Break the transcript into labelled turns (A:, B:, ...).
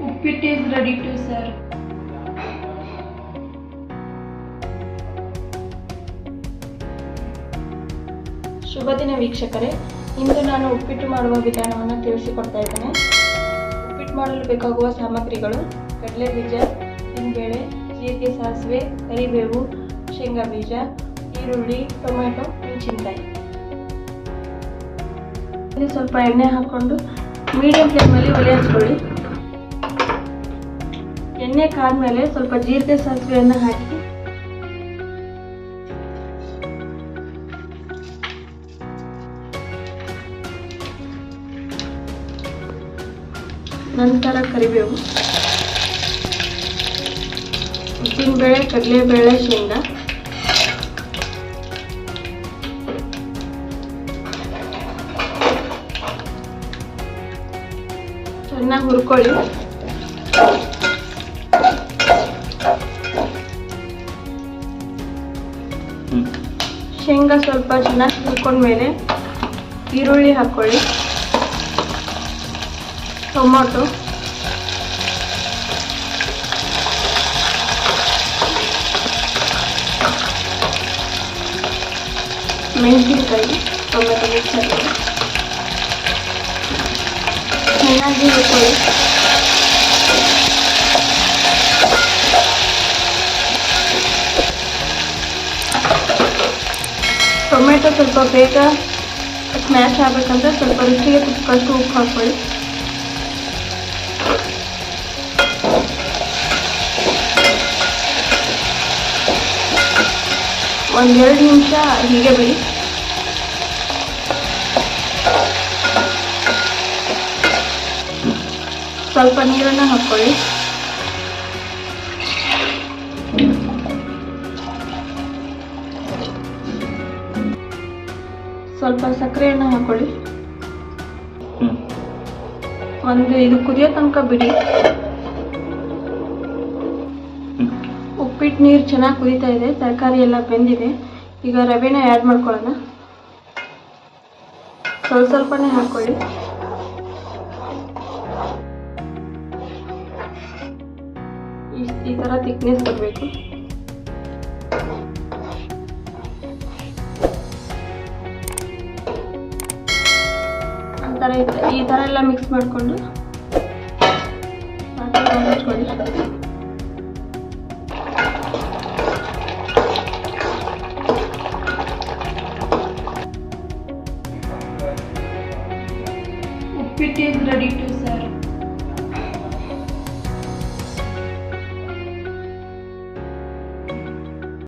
A: Uppittu is ready to serve. ಶುಭ ದಿನ ವೀಕ್ಷಕರೇ, ಇಂದು ನಾನು ಉಪ್ಪಿಟ್ಟು ಮಾಡುವ ವಿಧಾನವನ್ನು ತಿಳಿಸಿಕೊಡ್ತಾ ಇದ್ದೇನೆ. ಉಪ್ಪಿಟ್ಟು ಮಾಡಲು ಬೇಕಾಗುವ ಸಾಮಗ್ರಿಗಳು: ಕಡಲೆ ಬೀಜ, ಉದ್ದಿನಬೇಳೆ, ಜೀರಿಗೆ, ಸಾಸಿವೆ, ಕರಿಬೇವು, ಶೇಂಗಾ ಬೀಜ, ಈರುಳ್ಳಿ, ಟೊಮೆಟೊ, ಮೆಣಸಿನಕಾಯಿ. ಸ್ವಲ್ಪ ಎಣ್ಣೆ ಹಾಕ್ಕೊಂಡು ಮೀಡಿಯಂ ಫ್ಲೇಮಲ್ಲಿ ಒಲೆ ಹಚ್ಕೊಳ್ಳಿ. ಎಣ್ಣೆ ಕಾದ್ಮೇಲೆ ಸ್ವಲ್ಪ ಜೀರಿಗೆ ಸಾಸಿವೆಯನ್ನು ಹಾಕಿ ನಂತರ ಕರಿಬೇವು, ಉದ್ದಿನಬೇಳೆ, ಕಡಲೆಬೇಳೆ, ಶೇಂಗಾ, ಚೆನ್ನಾಗಿ ಹುರ್ಕೊಳ್ಳಿ. ಶೇಂಗಾ ಸ್ವಲ್ಪ ಚೆನ್ನಾಗಿ ಹುರ್ಕೊಂಡ್ಮೇಲೆ ಈರುಳ್ಳಿ ಹಾಕ್ಕೊಳ್ಳಿ, ಟೊಮೊಟೊ, ಮೆಣಸಿನಕಾಯಿ, ಟೊಮೆಟೊ ಮಿಕ್ಸ್ ಹಾಕಿ ಚೆನ್ನಾಗಿ ಹುರ್ಕೊಳ್ಳಿ. ಟೊಮೆಟೊ ಸ್ವಲ್ಪ ಬೇಗ ಸ್ಮ್ಯಾಶ್ ಆಗಬೇಕಂದ್ರೆ ಸ್ವಲ್ಪ ರುಚಿಗೆ ತಕ್ಕಷ್ಟು ಉಪ್ಪು ಹಾಕ್ಕೊಳ್ಳಿ. ಒಂದೆರಡು ನಿಮಿಷ ಹೀಗೆ ಬಿಡಿ. ಸ್ವಲ್ಪ ನೀರನ್ನು ಹಾಕ್ಕೊಳ್ಳಿ. ಸ್ವಲ್ಪ ಸಕ್ಕರೆಯನ್ನು ಹಾಕೊಳ್ಳಿ. ಇದು ಕುದಿಯೋ ತನಕ ಬಿಡಿ. ಉಪ್ಪಿಟ್ಟು ನೀರು ಚೆನ್ನಾಗಿ ಕುದೀತಾ ಇದೆ, ತರಕಾರಿ ಎಲ್ಲ ಬೆಂದಿದೆ. ಈಗ ರವೆನ ಆ್ಯಡ್ ಮಾಡ್ಕೊಳ್ಳೋಣ. ಸ್ವಲ್ಪನೇ ಹಾಕೊಳ್ಳಿ. ಈ ಥರ ಥಿಕ್ನೆಸ್ ಬರಬೇಕು. ಈ ಥರ ಎಲ್ಲ ಮಿಕ್ಸ್ ಮಾಡಿಕೊಂಡು ಹಚ್ಕೊಳ್ಳಿ. ಉಪ್ಪಿಟ್ಟು is ready to serve.